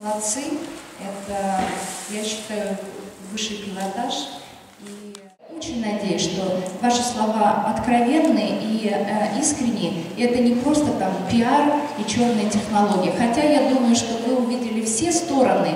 Молодцы, это, я считаю, высший пилотаж. И очень надеюсь, что ваши слова откровенны и искренни. И это не просто там пиар и черные технологии. Хотя я думаю, что вы увидели все стороны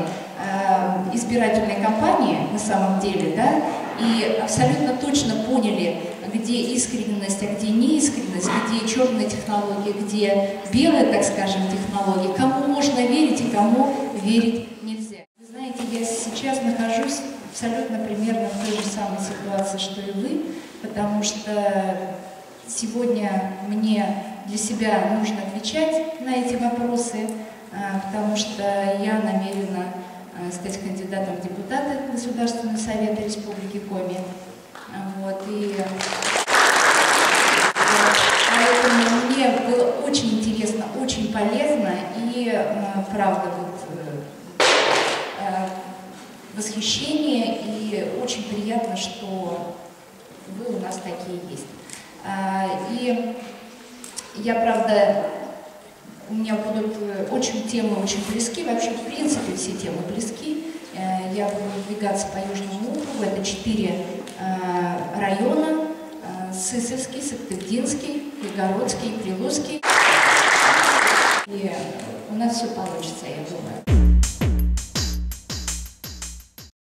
избирательной кампании на самом деле, да, и абсолютно точно поняли, где искренность, а где неискренность, где черные технологии, где белые, так скажем, технологии, кому можно верить и кому верить нельзя. Вы знаете, я сейчас нахожусь абсолютно примерно в той же самой ситуации, что и вы, потому что сегодня мне для себя нужно отвечать на эти вопросы, потому что я намерена стать кандидатом в депутаты Государственного совета Республики Коми. Вот, и поэтому мне было очень интересно, очень полезно и, правда, вот, восхищение, и очень приятно, что вы у нас такие есть. И я, правда, у меня будут темы очень близки, вообще, в принципе, все темы близки. Я буду двигаться по Южному округу, это 4 района: Сысольский, Сыктывдинский, Пригородский, Прилузский. И у нас все получится, я думаю.